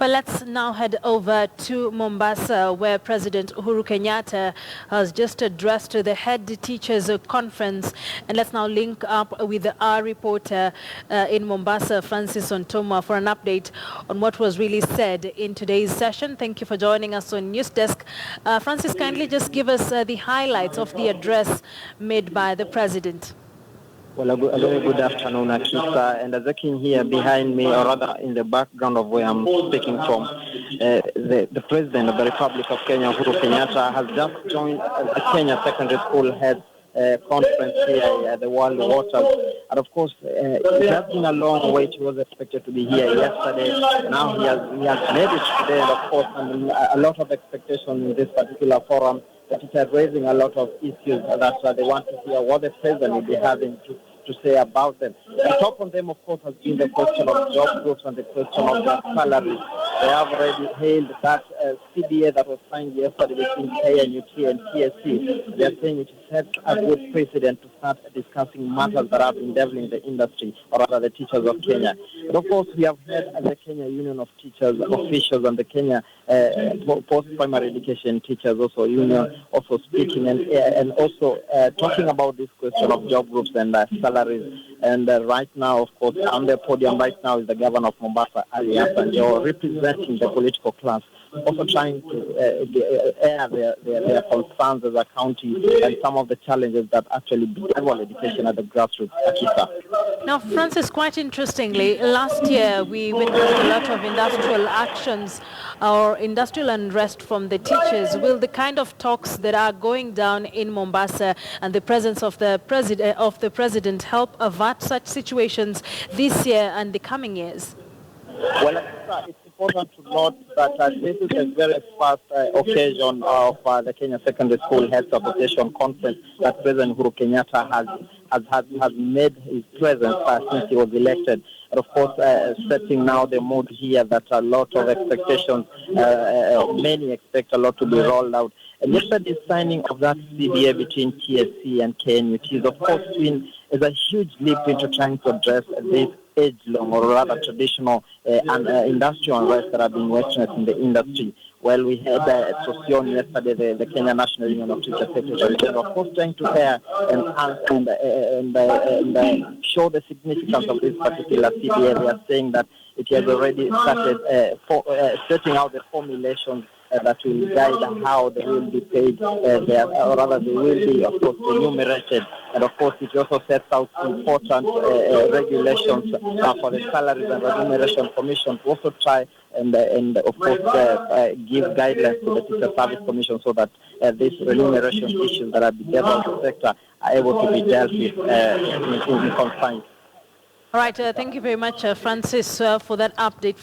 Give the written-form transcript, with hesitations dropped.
But let's now head over to Mombasa, where President Uhuru Kenyatta has just addressed the head teachers conference. And let's now link up with our reporter in Mombasa, Francis Ontoma, for an update on what was really said in today's session. Thank you for joining us on News Desk. Francis, kindly just give us the highlights of the address made by the president. Well, a very good afternoon, Akisa. And as I can hear behind me, or rather in the background of where I'm speaking from, the President of the Republic of Kenya, Uhuru Kenyatta, has just joined the Kenya Secondary School Head Conference here at the World Waters. And of course, it has been a long wait. He was expected to be here yesterday. Now he has made it today, and of course, a lot of expectation in this particular forum. That it is raising a lot of issues that they want to hear what the president will be having to say about them. The top on them, of course, has been the question of job groups and the question of their salaries. They have already hailed that CBA that was signed yesterday between KNUT and TSC. They are saying it sets a good precedent to start discussing matters that have been deviling the industry, or rather the teachers of Kenya. But of course, we have heard the Kenya Union of Teachers officials and the Kenya post-primary education teachers also union also speaking and also talking about this question of job groups and salaries. And right now, of course, on the podium right now is the governor of Mombasa, Ali Hassan Joho, representing the political class, also trying to air their concerns as a county and some of the challenges that actually bedevill education at the grassroots. Akisa. Now, Francis, quite interestingly, last year we witnessed a lot of industrial actions or industrial unrest from the teachers. Will the kind of talks that are going down in Mombasa and the presence of the president help avert such situations this year and the coming years? Well, it's important to note that this is a very first occasion of the Kenya Secondary School Health Association Conference that President Uhuru Kenyatta has made his presence since he was elected. And of course, setting now the mood here that a lot of expectations, many expect a lot to be rolled out. And yesterday's signing of that CBA between TSC and KNUT is, of course, is a huge leap into trying to address this age-long or rather traditional industrial unrest that have been witnessed in the industry. Well, we had Sosion yesterday, the Kenya National Union of Teachers Secretary General, of course, trying to hear and show the significance of this particular CBA. They are saying that it has already started setting out the formulations that will guide how they will be paid, or rather they will be, of course, remunerated. And of course, it also sets out important regulations for the Salaries and Remuneration Commission to also try and of course, give guidelines to the Teacher Service Commission so that these remuneration issues that are bedeviling the sector are able to be dealt with in confines. All right, thank you very much, Francis, for that update.